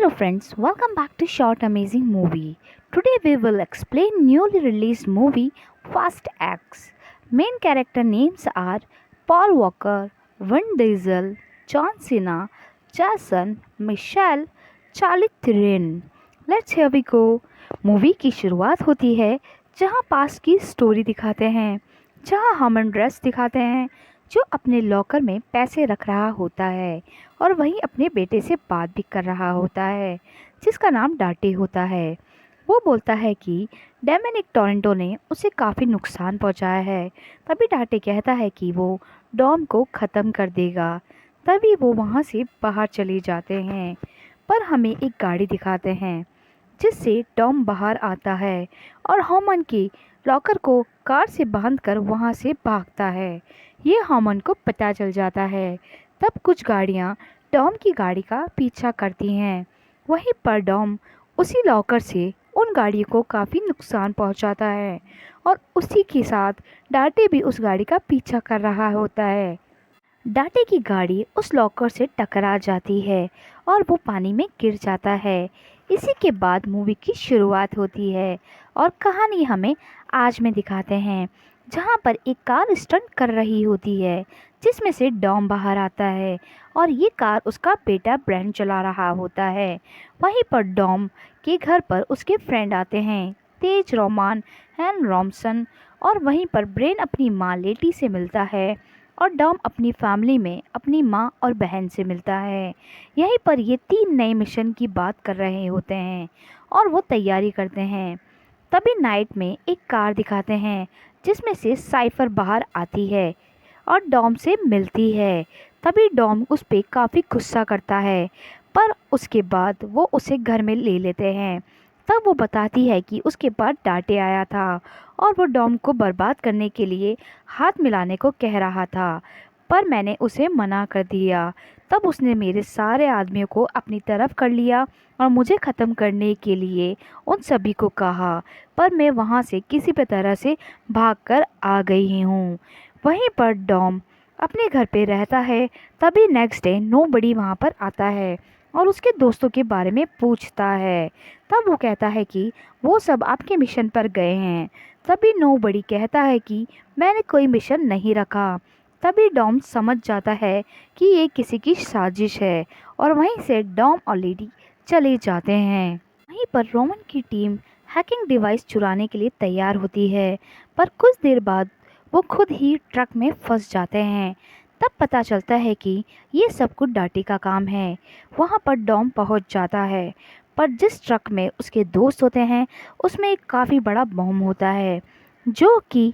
Hello friends, welcome back to Short Amazing Movie. Today we will explain newly released movie Fast X. Main character names are Paul Walker, Vin Diesel, John Cena, Jason, Michelle, Charlie Theron. Let's here we go. Movie की शुरुआत होती है जहां पास की story दिखाते हैं, जहां हमन ड्रेस दिखाते हैं जो अपने लॉकर में पैसे रख रहा होता है और वहीं अपने बेटे से बात भी कर रहा होता है जिसका नाम डाटे होता है। वो बोलता है कि डोमिनिक टोरेंटो ने उसे काफ़ी नुकसान पहुंचाया है। तभी डाटे कहता है कि वो डॉम को ख़त्म कर देगा। तभी वो वहाँ से बाहर चले जाते हैं, पर हमें एक गाड़ी दिखाते हैं जिससे टॉम बाहर आता है और हॉमन के लॉकर को कार से बांधकर वहाँ से भागता है। ये हॉमन को पता चल जाता है। तब कुछ गाड़ियाँ टॉम की गाड़ी का पीछा करती हैं। वहीं पर टॉम उसी लॉकर से उन गाड़ियों को काफ़ी नुकसान पहुंचाता है और उसी के साथ डाटे भी उस गाड़ी का पीछा कर रहा होता है। डाटे की गाड़ी उस लॉकर से टकरा जाती है और वो पानी में गिर जाता है। इसी के बाद मूवी की शुरुआत होती है और कहानी हमें आज में दिखाते हैं, जहाँ पर एक कार स्टंट कर रही होती है जिसमें से डॉम बाहर आता है और ये कार उसका बेटा ब्रेन चला रहा होता है। वहीं पर डॉम के घर पर उसके फ्रेंड आते हैं, तेज, रोमान एंड रॉमसन, और वहीं पर ब्रेन अपनी माँ लेटी से मिलता है और डॉम अपनी फैमिली में अपनी माँ और बहन से मिलता है। यहीं पर ये 3 नए मिशन की बात कर रहे होते हैं और वो तैयारी करते हैं। तभी नाइट में एक कार दिखाते हैं जिसमें से साइफर बाहर आती है और डॉम से मिलती है। तभी डॉम उस पर काफ़ी गुस्सा करता है, पर उसके बाद वो उसे घर में ले लेते हैं। तब वो बताती है कि उसके पास डाटे आया था और वो डॉम को बर्बाद करने के लिए हाथ मिलाने को कह रहा था, पर मैंने उसे मना कर दिया। तब उसने मेरे सारे आदमियों को अपनी तरफ कर लिया और मुझे ख़त्म करने के लिए उन सभी को कहा, पर मैं वहाँ से किसी भी तरह से भागकर आ गई हूँ। वहीं पर डॉम अपने घर पे रहता है। तभी नेक्स्ट डे नोबडी वहाँ पर आता है और उसके दोस्तों के बारे में पूछता है। तब वो कहता है कि वो सब आपके मिशन पर गए हैं। तभी नोबडी कहता है कि मैंने कोई मिशन नहीं रखा। तभी डॉम समझ जाता है कि ये किसी की साजिश है और वहीं से डॉम और लेडी चले जाते हैं। वहीं पर रोमन की टीम हैकिंग डिवाइस चुराने के लिए तैयार होती है, पर कुछ देर बाद वो खुद ही ट्रक में फंस जाते हैं। तब पता चलता है कि ये सब कुछ डाटे का काम है। वहाँ पर डॉम पहुँच जाता है, पर जिस ट्रक में उसके दोस्त होते हैं उसमें एक काफ़ी बड़ा बम होता है जो कि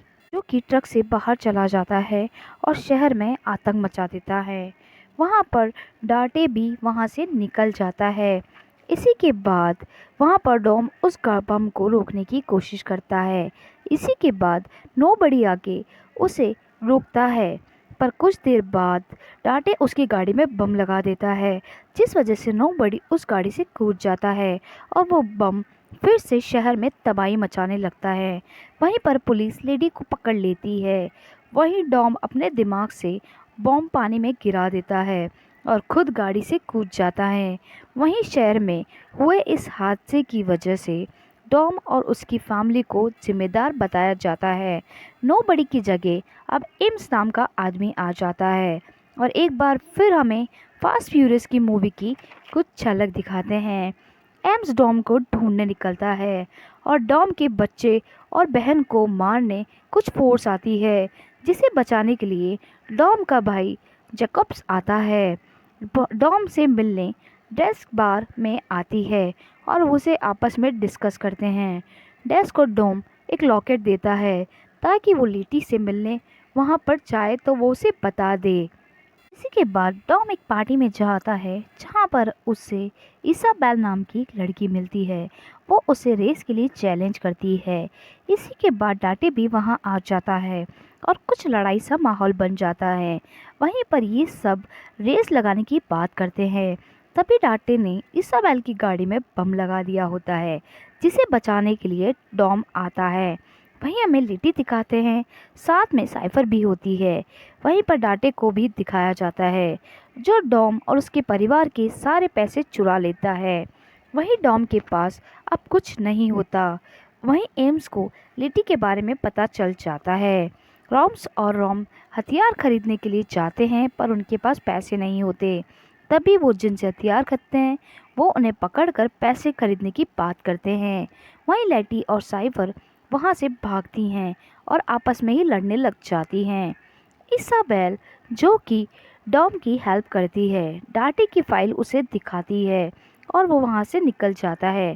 ट्रक से बाहर चला जाता है और शहर में आतंक मचा देता है। वहाँ पर डाटे भी वहाँ से निकल जाता है। इसी के बाद वहाँ पर डॉम उस बम को रोकने की कोशिश करता है। इसी के बाद नोबडी आके उसे रोकता है, पर कुछ देर बाद डाटे उसकी गाड़ी में बम लगा देता है, जिस वजह से नोबडी उस गाड़ी से कूद जाता है और वो बम फिर से शहर में तबाही मचाने लगता है। वहीं पर पुलिस लेडी को पकड़ लेती है। वहीं डॉम अपने दिमाग से बॉम्ब पानी में गिरा देता है और खुद गाड़ी से कूद जाता है। वहीं शहर में हुए इस हादसे की वजह से डॉम और उसकी फैमिली को जिम्मेदार बताया जाता है। नोबडी की जगह अब एम्स नाम का आदमी आ जाता है और एक बार फिर हमें फास्ट फ्यूरियस की मूवी की कुछ झलक दिखाते हैं। एम्स डॉम को ढूंढने निकलता है और डॉम के बच्चे और बहन को मारने कुछ फोर्स आती है, जिसे बचाने के लिए डॉम का भाई जैकब्स आता है। डॉम से मिलने डेस्क बार में आती है और उसे आपस में डिस्कस करते हैं। डेस्क को डॉम एक लॉकेट देता है ताकि वो लीटी से मिलने वहाँ पर जाए तो वो उसे बता दे। इसी के बाद टॉम एक पार्टी में जाता है जहाँ पर उससे इसाबेल नाम की एक लड़की मिलती है। वो उसे रेस के लिए चैलेंज करती है। इसी के बाद डाटे भी वहाँ आ जाता है और कुछ लड़ाई सा माहौल बन जाता है। वहीं पर ये सब रेस लगाने की बात करते हैं। तभी डाटे ने इसाबेल की गाड़ी में बम लगा दिया होता है, जिसे बचाने के लिए डॉम आता है। वहीं हमें लिटी दिखाते हैं, साथ में साइफर भी होती है। वहीं पर डाटे को भी दिखाया जाता है जो डॉम और उसके परिवार के सारे पैसे चुरा लेता है। वहीं डॉम के पास अब कुछ नहीं होता। वहीं एम्स को लिटी के बारे में पता चल जाता है। रॉम्स और रॉम हथियार खरीदने के लिए जाते हैं पर उनके पास पैसे नहीं होते। तभी वो जिनसे हथियार खरीदते हैं वो उन्हें पकड़कर पैसे खरीदने की बात करते हैं। वहीं लेटी और साइफर वहाँ से भागती हैं और आपस में ही लड़ने लग जाती हैं। इसाबेल, जो कि डॉम की हेल्प करती है, डाटी की फाइल उसे दिखाती है और वो वहाँ से निकल जाता है।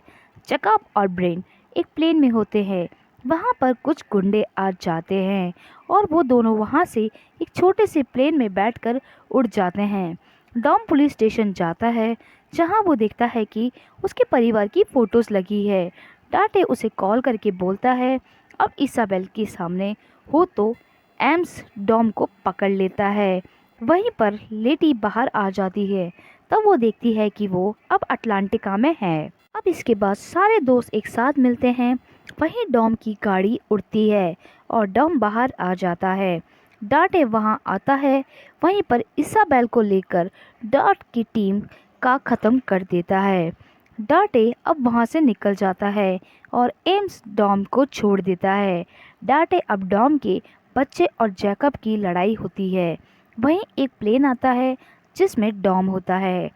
जैकब और ब्रेन एक प्लेन में होते हैं। वहाँ पर कुछ गुंडे आ जाते हैं और वो दोनों वहाँ से एक छोटे से प्लेन में बैठकर उड़ जाते हैं। डॉम पुलिस स्टेशन जाता है जहाँ वो देखता है कि उसके परिवार की फ़ोटोज़ लगी है। डाटे उसे कॉल करके बोलता है अब इसाबेल के सामने हो तो एम्स डॉम को पकड़ लेता है। वहीं पर लेटी बाहर आ जाती है। तब वो देखती है कि वो अब अटलांटिका में है। अब इसके बाद सारे दोस्त एक साथ मिलते हैं। वहीं डॉम की गाड़ी उड़ती है और डॉम बाहर आ जाता है। डाटे वहां आता है। वहीं पर इसाबेल को लेकर डाट की टीम का ख़त्म कर देता है। डाटे अब वहां से निकल जाता है और एम्स डॉम को छोड़ देता है। डाटे अब डॉम के बच्चे और जैकब की लड़ाई होती है। वहीं एक प्लेन आता है जिसमें डॉम होता है।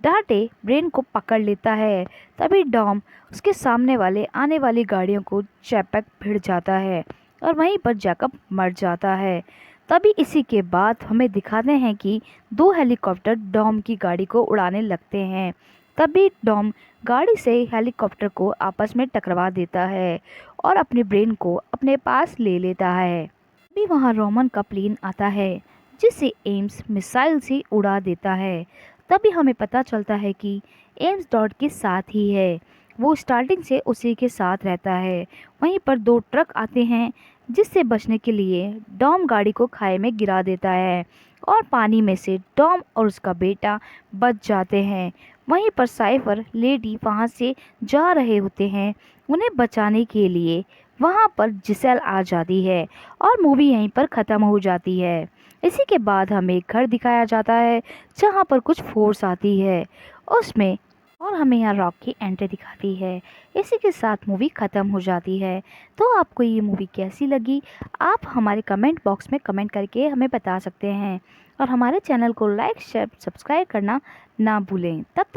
डाटे ब्रेन को पकड़ लेता है। तभी डॉम उसके सामने वाले आने वाली गाड़ियों को चैपक भिड़ जाता है और वहीं पर जैकब मर जाता है। तभी इसी के बाद हमें दिखाते हैं कि दो हेलीकॉप्टर डॉम की गाड़ी को उड़ाने लगते हैं। तभी डॉम गाड़ी से हेलीकॉप्टर को आपस में टकरा देता है और अपने ब्रेन को अपने पास ले लेता है। भी वहाँ रोमन का प्लेन आता है जिसे एम्स मिसाइल से उड़ा देता है। तभी हमें पता चलता है कि एम्स डॉट के साथ ही है। वो स्टार्टिंग से उसी के साथ रहता है। वहीं पर दो ट्रक आते हैं जिससे बचने के लिए डॉम गाड़ी को खाई में गिरा देता है और पानी में से डॉम और उसका बेटा बच जाते हैं। वहीं पर साइफर लेडी वहाँ से जा रहे होते हैं उन्हें बचाने के लिए। वहाँ पर जिसेल आ जाती है और मूवी यहीं पर ख़त्म हो जाती है। इसी के बाद हमें एक घर दिखाया जाता है जहाँ पर कुछ फोर्स आती है उसमें और हमें यहाँ रॉक की एंट्री दिखाती है। इसी के साथ मूवी ख़त्म हो जाती है। तो आपको ये मूवी कैसी लगी आप हमारे कमेंट बॉक्स में कमेंट करके हमें बता सकते हैं और हमारे चैनल को लाइक शेयर सब्सक्राइब करना ना भूलें। तब तक